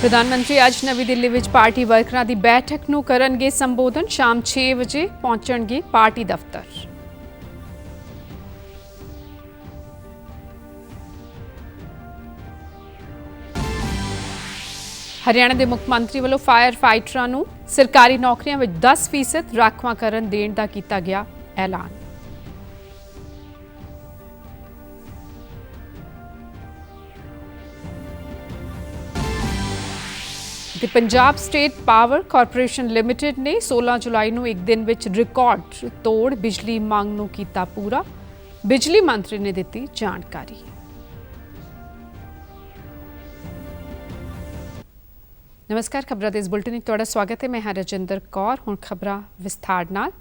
प्रधानमंत्री ਅੱਜ ਨਵੀਂ ਦਿੱਲੀ ਵਿੱਚ ਪਾਰਟੀ ਵਰਕਰਾਂ ਦੀ ਬੈਠਕ ਨੂੰ ਕਰਨਗੇ ਸੰਬੋਧਨ। ਸ਼ਾਮ 6 ਵਜੇ ਪਹੁੰਚਣਗੇ ਪਾਰਟੀ ਦਫ਼ਤਰ। ਹਰਿਆਣਾ ਦੇ ਮੁੱਖ ਮੰਤਰੀ ਵੱਲੋਂ ਫਾਇਰ ਫਾਈਟਰਾਂ ਨੂੰ ਸਰਕਾਰੀ ਨੌਕਰੀਆਂ ਵਿੱਚ 10% ਰਾਖਵਾਂਕਰਨ ਦੇਣ ਦਾ ਕੀਤਾ ਗਿਆ ਐਲਾਨ। Punjab state power corporation limited ने 16 जुलाई ਨੂੰ एक दिन ਵਿੱਚ रिकॉर्ड तोड़ बिजली मांग ਨੂੰ ਕੀਤਾ पूरा। बिजली मंत्री ने ਦਿੱਤੀ जानकारी। नमस्कार, खबरां दे इस बुलेटिन में तुहाडा स्वागत है। मैं हां रजिंदर कौर। हुण खबरां विस्तार नाल।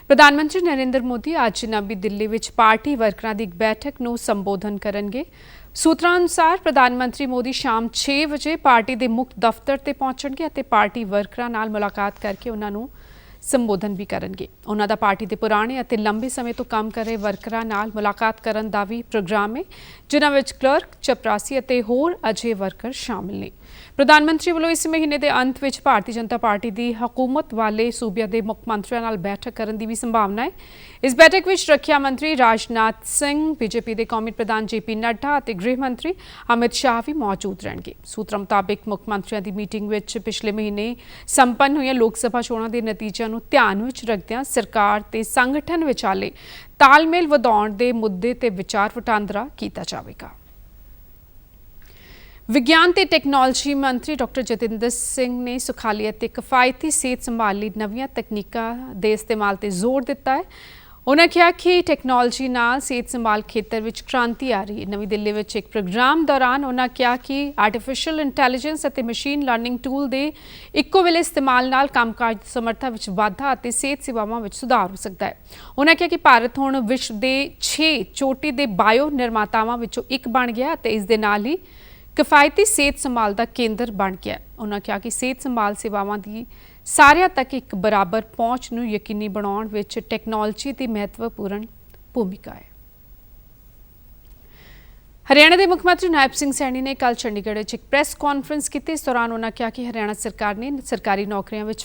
प्रधानमंत्री नरेंद्र मोदी ਅੱਜ ਨਵੀਂ ਦਿੱਲੀ ਵਿੱਚ ਪਾਰਟੀ ਵਰਕਰਾਂ ਦੀ ਇੱਕ ਬੈਠਕ ਨੂੰ ਸੰਬੋਧਨ ਕਰਨਗੇ। सूत्रों अनुसार प्रधानमंत्री मोदी शाम 6 ਵਜੇ पार्टी के मुख्य दफ्तर ते पहुंचणगे ਅਤੇ पार्टी वर्करां नाल मुलाकात करके उन्हां नूं संबोधन भी करनगे। उन्हां दा पार्टी के पुराने ਅਤੇ लंबे समय तो काम कर रहे वर्करां नाल मुलाकात करन दा भी प्रोग्राम है, जिन्हां विच क्लर्क, चपरासी ਅਤੇ होर अजे वर्कर शामिल ने। प्रधानमंत्री वालों इस महीने के अंत में भारतीय जनता पार्टी की हुकूमत वाले सूबिया के मुख्य मंत्रियों नाल बैठक करने की भी संभावना है। इस बैठक में रक्षा मंत्री राजनाथ सिंह, बीजेपी के कौमी प्रधान JP नड्डा और गृह मंत्री अमित शाह भी मौजूद रहेंगे। सूत्रों मुताबिक मुख्य मंत्रियों की मीटिंग में पिछले महीने संपन्न हुई लोक सभा चोणों के नतीजों को ध्यान में रखदਿਆਂ सरकार ते संगठन विचाले तालमेल वधाउण के मुद्दे ते विचार वटांदरा किया जाएगा। विज्ञान ते टैक्नोलॉजी मंत्री डॉक्टर जतिंदर सिंह ने सुखाली ਅਤੇ किफायती सेहत संभाल ਲਈ ਨਵੀਆਂ तकनीकों के इस्तेमाल ਤੇ जोर दिता है। उन्होंने कहा कि टैक्नोलॉजी नाल सेहत संभाल खेतर में क्रांति आ रही है। नवी दिल्ली में एक प्रोग्राम दौरान उन्होंने कहा कि आर्टिफिशियल इंटैलीजेंस और मशीन लर्निंग टूल के इक्को वेले इस्तेमाल नाल कामकाज की समर्था में वाधा और सेहत सेवावां में सुधार हो सकता है। उन्होंने कहा कि भारत हुण विश्व के 6 चोटी के बायो निर्मातावां विचों एक बन गया और इस दे नाल ही किफायती सेहत संभाल का केंद्र बन गया। उन्होंने कहा कि सेहत संभाल सेवावां की सारिਆਂ तक एक बराबर पहुँच ਨੂੰ यकीनी बनाउਣ ਵਿੱਚ टैक्नोलॉजी की महत्वपूर्ण भूमिका है। हरियाणा के मुख्य मंत्री नायब सिंह सैनी ने कल चंडीगढ़ में एक प्रेस कॉन्फ्रेंस की। इस दौरान उन्होंने कहा कि हरियाणा सरकार ने सरकारी नौकरियों में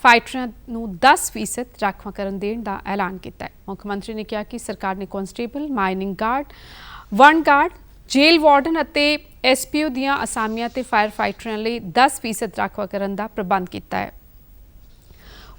फाइटरां ਨੂੰ 10% राखवांकरण देने का ऐलान किया है। मुख्यमंत्री ने कहा कि सरकार ने कांस्टेबल, माइनिंग गार्ड, वन गार्ड, जेल वार्डन ਅਤੇ SPO ਦੀਆਂ ਅਸਾਮੀਆਂ ਤੇ ਫਾਇਰ ਫਾਈਟਰਾਂ ਲਈ 10% ਰਾਖਵਾਂਕਰਨ ਦਾ ਪ੍ਰਬੰਧ ਕੀਤਾ ਹੈ।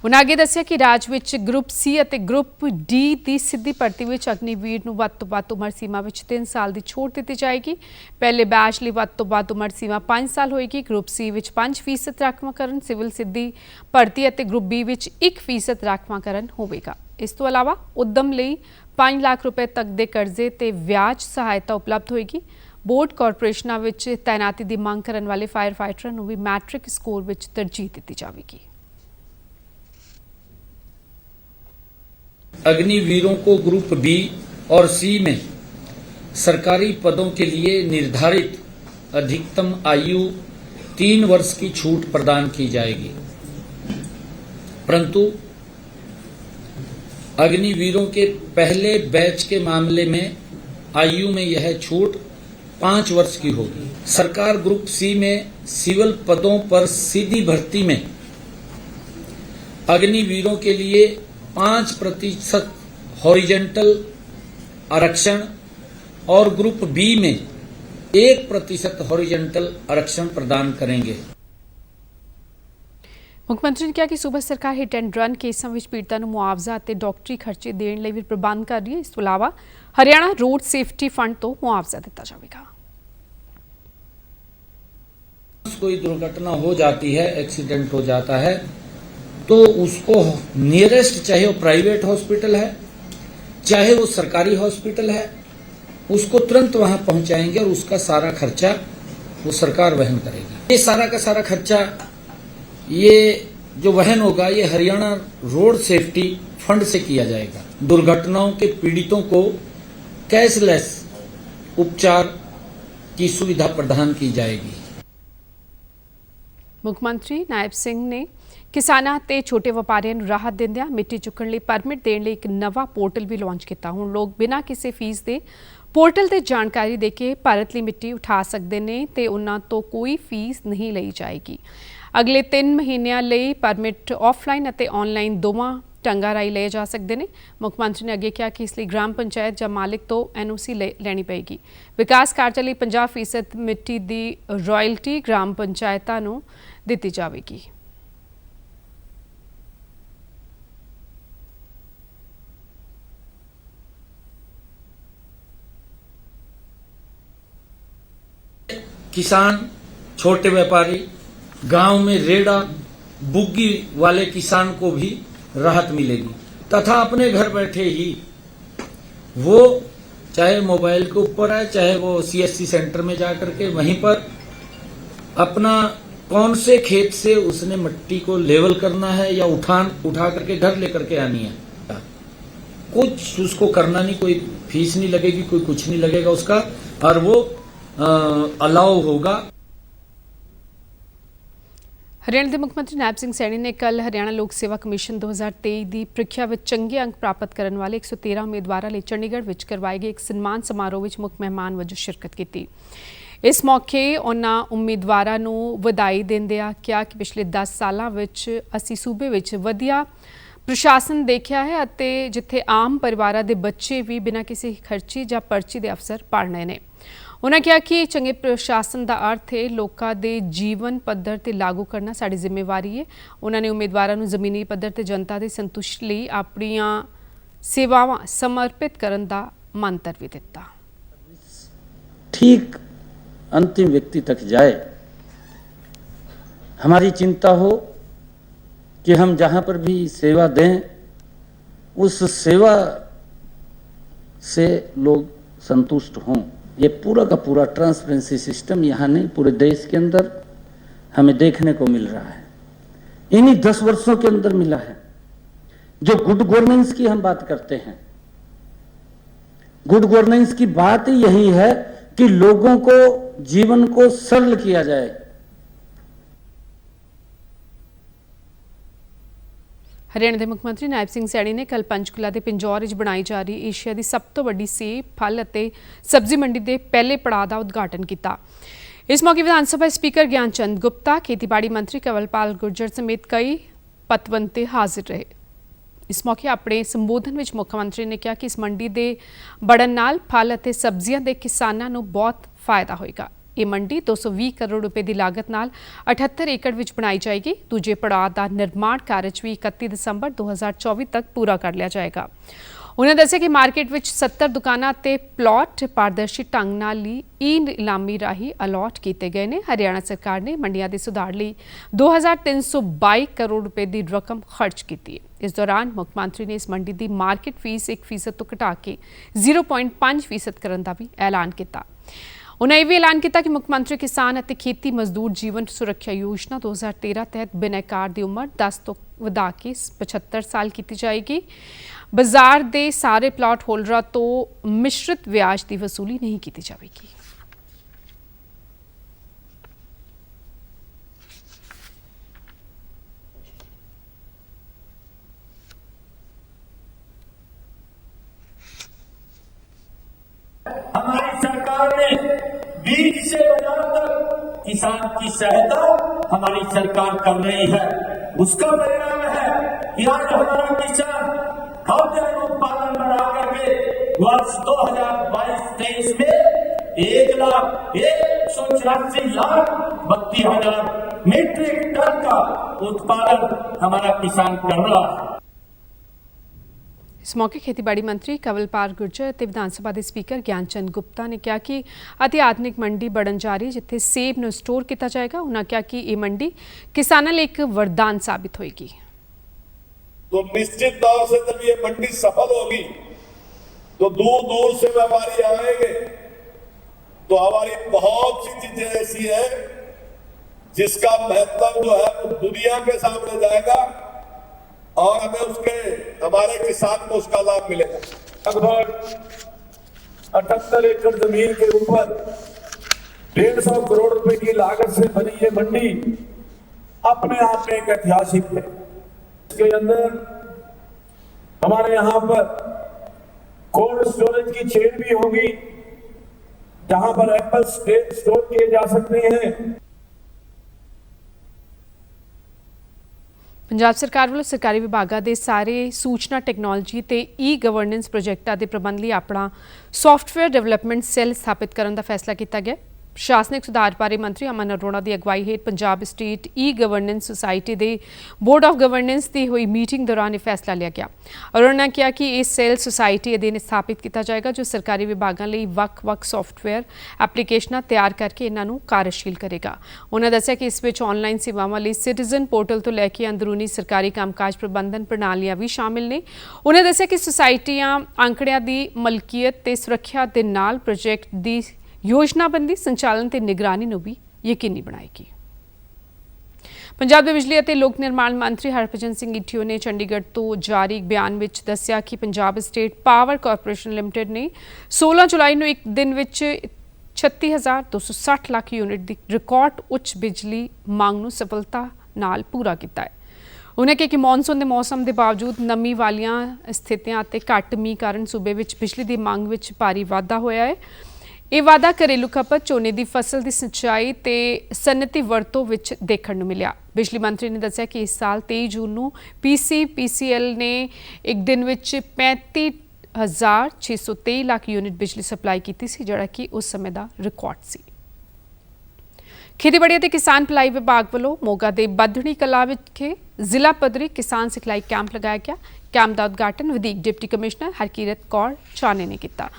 ਉਨ੍ਹਾਂ ਅੱਗੇ ਦੱਸਿਆ ਕਿ ਰਾਜ ਵਿੱਚ ਗਰੁੱਪ C ਅਤੇ ਗਰੁੱਪ D ਦੀ ਸਿੱਧੀ ਭਰਤੀ ਵਿੱਚ ਅਗਨੀਵੀਰ ਨੂੰ ਵੱਧ ਤੋਂ ਵੱਧ ਉਮਰ ਸੀਮਾ ਵਿੱਚ 3 ਸਾਲ ਦੀ ਛੋਟ ਦਿੱਤੀ ਜਾਏਗੀ। ਪਹਿਲੇ ਬੈਚ ਲਈ ਵੱਧ ਤੋਂ ਵੱਧ ਉਮਰ ਸੀਮਾ 5 ਸਾਲ ਹੋਏਗੀ। ਗਰੁੱਪ C ਵਿੱਚ 5% ਰਾਖਵਾਂਕਰਨ, ਸਿਵਲ ਸਿੱਧੀ ਭਰਤੀ ਅਤੇ ਗਰੁੱਪ B ਵਿੱਚ 1% ਰਾਖਵਾਂਕਰਨ ਹੋਵੇਗਾ। ਇਸ ਤੋਂ ਇਲਾਵਾ ਉਦਮ ਲਈ 5 ਲੱਖ रुपए तक के कर्जे ते ਵਿਆਜ सहायता उपलब्ध होएगी। बोर्ड कॉरपोरेशनों में तैनाती की मांग करने वाले फायर फाइटरों को भी मैट्रिक स्कोर में तरजीह दी जाएगी। अग्निवीरों को ग्रुप B और C में सरकारी पदों के लिए निर्धारित अधिकतम आयु 3 वर्ष की छूट प्रदान की जाएगी, परंतु अग्निवीरों के पहले बैच के मामले में आयु में यह छूट 5 वर्ष की होगी। सरकार ग्रुप C में सिविल पदों पर सीधी भर्ती में अग्निवीरों के लिए 5% हॉरिजेंटल आरक्षण और ग्रुप B में 1% हॉरिजेंटल आरक्षण प्रदान करेंगे। मुख्यमंत्री ने कहा कि सूबा सरकार हिट एंड रन केसां विच पीड़तां नूं मुआवजा ਅਤੇ ਡਾਕਟਰੀ ਖਰਚੇ ਦੇਣ ਲਈ ਵੀ ਪ੍ਰਬੰਧ ਕਰ ਰਹੀ ਹੈ। ਇਸ ਤੋਂ ਇਲਾਵਾ हरियाणा रोड सेफ्टी फंड तो मुआवजा दिता जाएगा। कोई दुर्घटना हो जाती है, एक्सीडेंट हो जाता है, तो उसको नियरेस्ट, चाहे वो प्राइवेट हॉस्पिटल है चाहे वो सरकारी हॉस्पिटल है, उसको तुरंत वहां पहुंचाएंगे और उसका सारा खर्चा वो सरकार वहन करेगी। ये सारा का सारा खर्चा ये जो वहन होगा ये हरियाणा रोड सेफ्टी फंड से किया जाएगा। दुर्घटनाओं के पीड़ितों को कैशलेस उपचार की सुविधा प्रदान की जाएगी। मुख्यमंत्री नायब सिंह ने किसानां ते छोटे व्यापारियों को राहत देंदियां मिट्टी चुकण लई परमिट देण लई एक नवा पोर्टल भी लॉन्च किया। हुण लोग बिना किसी फीस दे पोर्टल ਤੇ ਜਾਣਕਾਰੀ ਦੇ ਕੇ ਭਾਰਤ ਲਈ ਮਿੱਟੀ ਉਠਾ ਸਕਦੇ ਨੇ ਤੇ ਉਹਨਾਂ ਤੋਂ ਕੋਈ ਫੀਸ ਨਹੀਂ ਲਈ ਜਾਏਗੀ। ਅਗਲੇ 3 ਮਹੀਨਿਆਂ ਲਈ ਪਰਮਿਟ ਆਫਲਾਈਨ ਅਤੇ ਆਨਲਾਈਨ ਦੋਵਾਂ ਢੰਗਾਂ ਰਾਹੀਂ ਲਏ ਜਾ ਸਕਦੇ ਨੇ। ਮੁੱਖ ਮੰਤਰੀ ਨੇ ਅੱਗੇ ਕਿਹਾ ਕਿ ਇਸ ਲਈ ਗ੍ਰਾਮ ਪੰਚਾਇਤ ਜਾਂ ਮਾਲਿਕ ਤੋਂ NOC ਲੈਣੀ ਪਏਗੀ। ਵਿਕਾਸ ਕਾਰਜਾਂ ਲਈ 50% ਮਿੱਟੀ ਦੀ ਰਾਇਲਟੀ ਗ੍ਰਾਮ ਪੰਚਾਇਤਾਂ ਨੂੰ ਦਿੱਤੀ ਜਾਵੇਗੀ। किसान, छोटे व्यापारी, गांव में रेड़ा बुग्गी वाले किसान को भी राहत मिलेगी तथा अपने घर बैठे ही वो चाहे मोबाइल के ऊपर है, चाहे वो CSC सेंटर में जाकर के वहीं पर अपना कौन से खेत से उसने मिट्टी को लेवल करना है या उठा करके घर लेकर के आनी है, कुछ उसको करना नहीं, कोई फीस नहीं लगेगी, कोई कुछ नहीं लगेगा उसका, और वो अलाउ होगा। हरियाणा के मुख्यमंत्री नायब सिंह सैनी ने कल हरियाणा लोक सेवा कमीशन 2023 की प्रीख्या में चंगे अंक प्राप्त करने वाले 113 उम्मीदवारों लिए चंडीगढ़ में करवाए गए एक सन्मान समारोह में मुख्य मेहमान वजों शिरकत की। इस मौके उन्होंने उम्मीदवारों को बधाई देंदिया कहा कि पिछले 10 सालों में असी सूबे में वधिया प्रशासन देखा है ਅਤੇ जिथे आम परिवारों के बच्चे भी बिना किसी खर्ची या पर्ची के अवसर पढ़ रहे हैं। उन्होंने कहा कि चंगे प्रशासन का अर्थ है लोगों के जीवन पद्धर ते लागू करना साड़ी जिम्मेवारी है। उन्होंने उम्मीदवारों को जमीनी पद्धर ते जनता की संतुष्टि लिए अपनियां सेवावां समर्पित करने का मंत्र भी दिता। ठीक अंतिम व्यक्ति तक जाए, हमारी चिंता हो कि हम जहाँ पर भी सेवा दें उस सेवा से लोग संतुष्ट हों। ये पूरा का पूरा ट्रांसपेरेंसी सिस्टम यहाँ नहीं, पूरे देश के अंदर हमें देखने को मिल रहा है। इन्हीं 10 वर्षों के अंदर मिला है। जो गुड गवर्नेंस की हम बात करते हैं, गुड गवर्नेंस की बात ही यही है कि लोगों को जीवन को सरल किया जाए। हरियाणा के मुख्यमंत्री नायब सिंह सैनी ने कल पंचकुला के पिंजौर में बनाई जा रही एशिया की सब तो वड्डी सेब, फल और सब्जी मंडी के पहले पड़ाव का उद्घाटन किया। इस मौके विधानसभा स्पीकर ज्ञानचंद गुप्ता, खेतीबाड़ी मंत्री कंवरपाल गुर्जर समेत कई पतवंते हाजिर रहे। इस मौके अपने संबोधन में मुख्यमंत्री ने कहा कि इस मंडी के बढ़न नाल फल और सब्जियां के किसानों को बहुत फायदा होएगा। ये मंडी 220 करोड़ रुपए की लागत नाल 78 एकड़ विच बनाई जाएगी। दूजे पड़ाव का निर्माण कार्य भी 31 दिसंबर 2024 तक पूरा कर लिया जाएगा। उन्होंने दस्सिया कि मार्केट विच 70 दुकानां ते प्लॉट पारदर्शी ढंग नाल ई नीलामी राही अलॉट किए गए हैं। हरियाणा सरकार ने मंडियां के सुधार लिए 2322 करोड़ रुपए की रकम खर्च की है। इस दौरान मुख्यमंत्री ने इस मंडी की मार्केट फीस 1% तो घटा के 0.5% करने का भी ऐलान किया। उन्होंने यह भी ऐलान किया कि मुख्यमंत्री किसान और खेती मजदूर जीवन सुरक्षा योजना 2013 तहत बिनेकार की उम्र 10 तो वधा के 75 साल की जाएगी। बाजार के सारे प्लॉट होल्डर तो मिश्रित ब्याज की वसूली नहीं की जाएगी। हमारी सरकार ने बीज से बाजार तक किसान की सहायता हमारी सरकार कर रही है। उसका परिणाम है कि आज हमारा किसान खाद्य उत्पादन बढ़ा करके वर्ष 2022-23 में 1,184,32,000 मीट्रिक टन का उत्पादन हमारा किसान कर रहा है। इस मौके खेतीबाड़ी मंत्री कंवरपाल गुर्जर और विधानसभा के स्पीकर ज्ञानचंद गुप्ता ने कहा कि अति आधुनिक मंडी बढ़न जा रही जिथे सेब न स्टोर किया जाएगा। उन्होंने कहा कि ये मंडी किसानों लिए एक वरदान साबित होगी। तो निश्चित तौर से जब ये मंडी सफल होगी तो दूर दूर से व्यापारी आएंगे। तो हमारी बहुत सी चीजें ऐसी है जिसका महत्व जो है वो दुनिया के सामने जाएगा और हमें हमारे किसान को उसका लाभ मिलेगा। लगभग 78 एकड़ जमीन के ऊपर 150 करोड़ रुपए की लागत से बनी ये मंडी अपने आप में एक ऐतिहासिक है। इसके अंदर हमारे यहाँ पर कोल्ड स्टोरेज की चेन भी होगी, जहां पर एप्पल स्टोर किए जा सकते हैं। ਪੰਜਾਬ ਸਰਕਾਰ ਵੱਲੋਂ ਸਰਕਾਰੀ ਵਿਭਾਗਾਂ ਦੇ ਸਾਰੇ ਸੂਚਨਾ ਟੈਕਨੋਲੋਜੀ ਤੇ ਈ-ਗਵਰਨੈਂਸ ਪ੍ਰੋਜੈਕਟਾਂ ਦੇ ਪ੍ਰਬੰਧ ਲਈ ਆਪਣਾ ਸੌਫਟਵੇਅਰ ਡਿਵੈਲਪਮੈਂਟ ਸੈੱਲ ਸਥਾਪਿਤ ਕਰਨ ਦਾ ਫੈਸਲਾ ਕੀਤਾ ਗਿਆ। ਪ੍ਰਸ਼ਾਸਨਿਕ ਸੁਧਾਰ ਬਾਰੇ ਮੰਤਰੀ ਅਮਨ ਅਰੋੜਾ ਦੀ ਅਗਵਾਈ ਹੇਠ ਪੰਜਾਬ ਸਟੇਟ ਈ-ਗਵਰਨੈਂਸ ਸੁਸਾਇਟੀ ਦੇ ਬੋਰਡ ਆਫ ਗਵਰਨੈਂਸ ਦੀ ਹੋਈ ਮੀਟਿੰਗ ਦੌਰਾਨ ਇਹ ਫੈਸਲਾ ਲਿਆ ਗਿਆ। ਅਰੋੜਾ ਨੇ ਕਿਹਾ ਕਿ ਇਹ ਸੈੱਲ ਸੁਸਾਇਟੀ ਅਧੀਨ ਸਥਾਪਿਤ ਕੀਤਾ ਜਾਏਗਾ ਜੋ ਸਰਕਾਰੀ ਵਿਭਾਗਾਂ ਲਈ ਵੱਖ-ਵੱਖ ਸੌਫਟਵੇਅਰ ਐਪਲੀਕੇਸ਼ਨਾਂ ਤਿਆਰ ਕਰਕੇ ਇਹਨਾਂ ਨੂੰ ਕਾਰਜਸ਼ੀਲ ਕਰੇਗਾ। ਉਹਨਾਂ ਦੱਸਿਆ ਕਿ ਇਸ ਵਿੱਚ ਆਨਲਾਈਨ ਸੇਵਾਵਾਂ ਲਈ ਸਿਟੀਜ਼ਨ ਪੋਰਟਲ ਤੋਂ ਲੈ ਕੇ ਅੰਦਰੂਨੀ ਸਰਕਾਰੀ ਕੰਮਕਾਜ ਪ੍ਰਬੰਧਨ ਪ੍ਰਣਾਲੀਆਂ ਵੀ ਸ਼ਾਮਿਲ ਨੇ। ਉਹਨਾਂ ਦੱਸਿਆ ਕਿ ਸੁਸਾਇਟੀਆਂ ਅੰਕੜਿਆਂ ਦੀ ਮਲਕੀਅਤ ਤੇ ਸੁਰੱਖਿਆ ਦੇ ਨਾਲ ਪ੍ਰੋਜੈਕਟ ਦੀ योजनाबंदी संचालन ते निगरानी नूं भी यकीनी बनाएगी। पंजाब दे बिजली ਅਤੇ लोक निर्माण मंत्री हरभजन सिंह इटियो ने चंडीगढ़ तो जारी एक बयान विच दस्सिया कि Punjab state power corporation limited ने 16 जुलाई ਨੂੰ ਇੱਕ ਦਿਨ ਵਿੱਚ 36,260 ਲੱਖ यूनिट ਦੀ ਰਿਕਾਰਡ ਉੱਚ ਬਿਜਲੀ ਮੰਗ ਨੂੰ ਸਫਲਤਾ ਨਾਲ ਪੂਰਾ ਕੀਤਾ ਹੈ। उन्हें कहा कि मॉनसून के मौसम के बावजूद नमी वालियां स्थितियां ਅਤੇ ਘੱਟ ਮੀਂਹ ਕਾਰਨ सूबे ਵਿੱਚ बिजली की ਮੰਗ ਵਿੱਚ भारी वाधा होया है। ਇਹ ਵਾਧਾ ਘਰੇਲੂ ਖਪਤ, ਝੋਨੇ ਦੀ ਫਸਲ ਦੀ ਸਿੰਚਾਈ ਤੇ ਸਨਅਤੀ ਵਰਤੋਂ ਵਿੱਚ ਦੇਖਣ ਨੂੰ ਮਿਲਿਆ। ਬਿਜਲੀ ਮੰਤਰੀ ਨੇ ਦੱਸਿਆ ਕਿ ਇਸ ਸਾਲ 23 ਜੂਨ ਨੂੰ PCPCL ਨੇ ਇੱਕ ਦਿਨ ਵਿੱਚ 35,623 ਲੱਖ यूनिट ਬਿਜਲੀ ਸਪਲਾਈ ਕੀਤੀ ਸੀ, ਜਿਹੜਾ ਕਿ ਉਸ ਸਮੇਂ ਦਾ ਰਿਕਾਰਡ ਸੀ। ਖੇਤੀਬਾੜੀ ਅਤੇ ਕਿਸਾਨ ਭਲਾਈ ਵਿਭਾਗ ਵੱਲੋਂ ਮੋਗਾ ਦੇ ਬੱਧਣੀ ਕਲਾਂ ਵਿਖੇ ਜ਼ਿਲ੍ਹਾ ਪੱਧਰੀ ਕਿਸਾਨ ਸਿਖਲਾਈ ਕੈਂਪ ਲਗਾਇਆ ਗਿਆ। ਕੈਂਪ ਦਾ ਉਦਘਾਟਨ ਵਧੀਕ ਡਿਪਟੀ ਕਮਿਸ਼ਨਰ ਹਰਕੀਰਤ ਕੌਰ ਚਾਨੇ ਨੇ ਕੀਤਾ।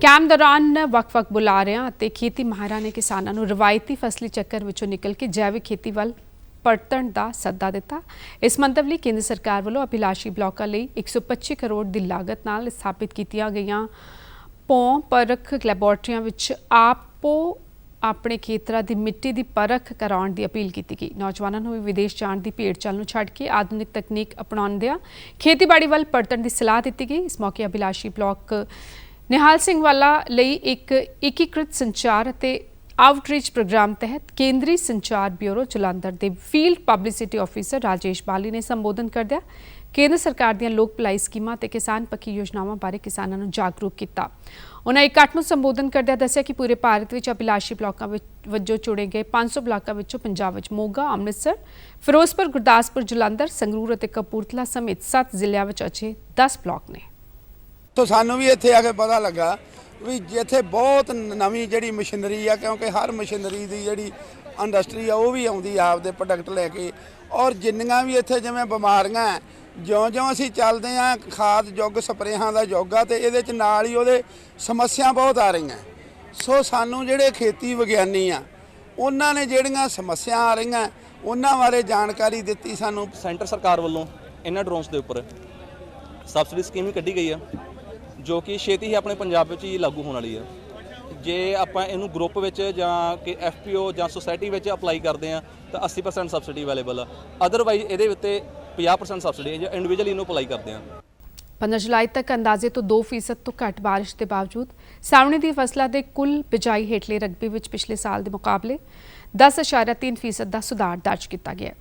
ਕੈਂਪ ਦੌਰਾਨ ਵੱਖ-ਵੱਖ ਬੁਲਾਰਿਆਂ ਅਤੇ ਖੇਤੀ ਮਾਹਿਰਾਂ ਨੇ ਕਿਸਾਨਾਂ ਨੂੰ ਰਵਾਇਤੀ ਫਸਲੀ ਚੱਕਰ ਵਿੱਚੋਂ ਨਿਕਲ ਕੇ ਜੈਵਿਕ ਖੇਤੀ ਵੱਲ ਪਰਤਣ ਦਾ ਸੱਦਾ ਦਿੱਤਾ। ਇਸ ਮੰਤਵ ਲਈ ਕੇਂਦਰ ਸਰਕਾਰ ਵੱਲੋਂ ਅਭਿਲਾਸ਼ੀ ਬਲਾਕਾਂ ਲਈ 125 ਕਰੋੜ ਦੀ ਲਾਗਤ ਨਾਲ ਸਥਾਪਿਤ ਕੀਤੀਆਂ ਗਈਆਂ ਭੌਂ ਪਰਖ ਲੈਬੋਰਟਰੀਆਂ ਵਿੱਚ ਆਪੋ ਆਪਣੇ ਖੇਤਰਾਂ ਦੀ ਮਿੱਟੀ ਦੀ ਪਰਖ ਕਰਾਉਣ ਦੀ ਅਪੀਲ ਕੀਤੀ ਗਈ। ਨੌਜਵਾਨਾਂ ਨੂੰ ਵੀ ਵਿਦੇਸ਼ ਜਾਣ ਦੀ ਭੇਡ ਚਾਲ ਨੂੰ ਛੱਡ ਕੇ ਆਧੁਨਿਕ ਤਕਨੀਕ ਅਪਣਾਉਂਦਿਆਂ ਖੇਤੀਬਾੜੀ ਵੱਲ ਪਰਤਣ ਦੀ ਸਲਾਹ ਦਿੱਤੀ ਗਈ। ਇਸ ਮੌਕੇ ਅਭਿਲਾਸ਼ੀ ਬਲਾਕ ਨਿਹਾਲ ਸਿੰਘ ਵਾਲਾ ਲਈ ਇੱਕ ਏਕੀਕ੍ਰਿਤ ਸੰਚਾਰ ਅਤੇ ਆਊਟਰੀਚ ਪ੍ਰੋਗਰਾਮ ਤਹਿਤ ਕੇਂਦਰੀ ਸੰਚਾਰ ਬਿਊਰੋ ਜਲੰਧਰ ਦੇ ਫੀਲਡ ਪਬਲਿਸਿਟੀ ਆਫੀਸਰ ਰਾਜੇਸ਼ ਬਾਲੀ ਨੇ ਸੰਬੋਧਨ ਕਰਦਿਆਂ ਕੇਂਦਰ ਸਰਕਾਰ ਦੀਆਂ ਲੋਕ ਭਲਾਈ ਸਕੀਮਾਂ ਤੇ ਕਿਸਾਨ ਪੱਖੀ ਯੋਜਨਾਵਾਂ ਬਾਰੇ ਕਿਸਾਨਾਂ ਨੂੰ ਜਾਗਰੂਕ ਕੀਤਾ। ਉਹਨਾਂ ਇਕੱਠ ਨੂੰ ਸੰਬੋਧਨ ਕਰਦਿਆਂ ਦੱਸਿਆ ਕਿ ਪੂਰੇ ਭਾਰਤ ਵਿੱਚ ਅਭਿਲਾਸ਼ੀ ਬਲਾਕਾਂ ਵਜੋਂ ਚੁਣੇ ਗਏ 500 ਬਲਾਕਾਂ ਵਿੱਚੋਂ ਪੰਜਾਬ ਵਿੱਚ ਮੋਗਾ, ਅੰਮ੍ਰਿਤਸਰ, ਫਿਰੋਜ਼ਪੁਰ, ਗੁਰਦਾਸਪੁਰ, ਜਲੰਧਰ, ਸੰਗਰੂਰ ਅਤੇ ਕਪੂਰਥਲਾ ਸਮੇਤ 7 ਜ਼ਿਲ੍ਹਿਆਂ ਵਿੱਚ ਅਜੇ 10 ਬਲਾਕ ਨੇ। तो सानू भी इत्थे आके पता लगा भी इत्थे बहुत नवीं जिहड़ी मशीनरी आ, क्योंकि हर मशीनरी दी जिहड़ी इंडस्ट्री आ वो भी आउंदी आपदे प्रोडक्ट लैके, और जिन्नियां भी इत्थे जिवें बिमारियां ਜਿਉਂ-ਜਿਉਂ ਅਸੀਂ ਚੱਲਦੇ ਹਾਂ ਖਾਦ ਯੁੱਗ ਸਪਰੇਹਾਂ ਦਾ ਯੁੱਗ ਆ ਤੇ ਇਹਦੇ ਚ ਨਾਲ ਹੀ ਉਹਦੇ ਸਮੱਸਿਆ ਬਹੁਤ ਆ ਰਹੀਆਂ। ਸੋ ਸਾਨੂੰ ਜਿਹੜੇ ਖੇਤੀ ਵਿਗਿਆਨੀ ਆ ਉਹਨਾਂ ਨੇ ਜਿਹੜੀਆਂ ਸਮੱਸਿਆ ਆ ਰਹੀਆਂ ਉਹਨਾਂ ਬਾਰੇ ਜਾਣਕਾਰੀ ਦਿੱਤੀ ਸਾਨੂੰ। ਸੈਂਟਰ ਸਰਕਾਰ ਵੱਲੋਂ ਇਹਨਾਂ ਡਰੋਨਸ ਦੇ ਉੱਪਰ ਸਬਸਿਡੀ ਸਕੀਮ ਵੀ ਕੱਢੀ ਗਈ ਆ ਜੋ ਕਿ ਛੇਤੀ ਹੀ ਆਪਣੇ ਪੰਜਾਬ ਵਿੱਚ ਹੀ ਲਾਗੂ ਹੋਣ ਵਾਲੀ ਆ। ਜੇ ਆਪਾਂ ਇਹਨੂੰ ਗਰੁੱਪ ਵਿੱਚ ਜਾਂ ਕਿ FPO ਜਾਂ ਸੁਸਾਇਟੀ ਵਿੱਚ ਅਪਲਾਈ ਕਰਦੇ ਆ ਤਾਂ 80% ਸਬਸਿਡੀ ਅਵੇਲੇਬਲ ਆ। ਅਦਰਵਾਈਜ਼ ਇਹਦੇ ਉੱਤੇ 50% ਸਬਸਿਡੀ ਜੇ ਇੰਡੀਵਿਜੂਅਲੀ ਇਹਨੂੰ ਅਪਲਾਈ ਕਰਦੇ ਆ। 15 ਜੁਲਾਈ ਤੱਕ ਅੰਦਾਜ਼ੇ ਤੋਂ 2% ਤੋਂ ਘੱਟ ਬਾਰਿਸ਼ ਦੇ ਬਾਵਜੂਦ ਸਾਵਣੀ ਦੀ ਫਸਲਾਂ ਦੇ ਕੁੱਲ ਬਿਜਾਈ ਹੇਠਲੇ ਰਕਬੇ ਵਿੱਚ ਪਿਛਲੇ ਸਾਲ ਦੇ ਮੁਕਾਬਲੇ 10.3% ਦਾ ਸੁਧਾਰ ਦਰਜ ਕੀਤਾ ਗਿਆ।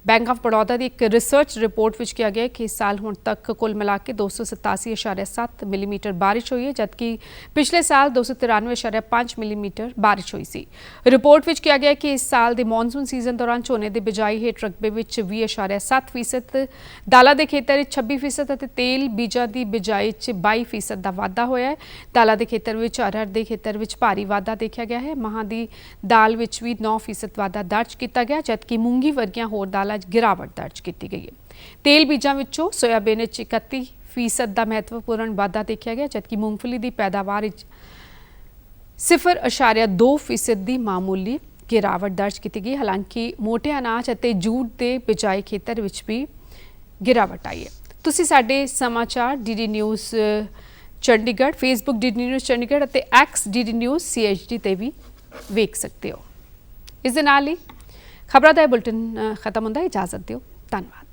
बैंक ऑफ बड़ौदा की एक रिसर्च रिपोर्ट में कहा गया कि इस साल हुण तक कुल मिला के 287.7 मिलीमीटर बारिश हुई है, जबकि पिछले साल 293.5 मिलीमीटर बारिश हुई सी। रिपोर्ट में कहा गया कि इस साल के मॉनसून सीजन दौरान झोने के बिजाई हेठ रकबे में 20.7%, दालों के खेतर 26% और तेल बीजा की बिजाई 22% का वाधा होया है। दालों के खेतर में अरहर के खेतर में भारी वाधा देखा गया है। माह की दाल में भी 9% वाधा दर्ज किया गया, जबकि मूंगी वर्गियां होर दालां गिरावट दर्ज की गई है। तेल बीजां विचों सोयाबीन 31% का महत्वपूर्ण वाधा देखा गया, जबकि मूंगफली की पैदावार 0.2% की मामूली गिरावट दर्ज की गई। हालांकि मोटे अनाज और जूट के बिजाई खेतर में भी गिरावट आई है। तुसीं साडे समाचार DD news Chandigarh, Facebook DD news Chandigarh और X DD न्यूज़ CHD ते भी वेख सकते हो। इस दे नाल ही खबरों का बुलेटिन खत्म होता है। इजाजत दिओ, धन्यवाद।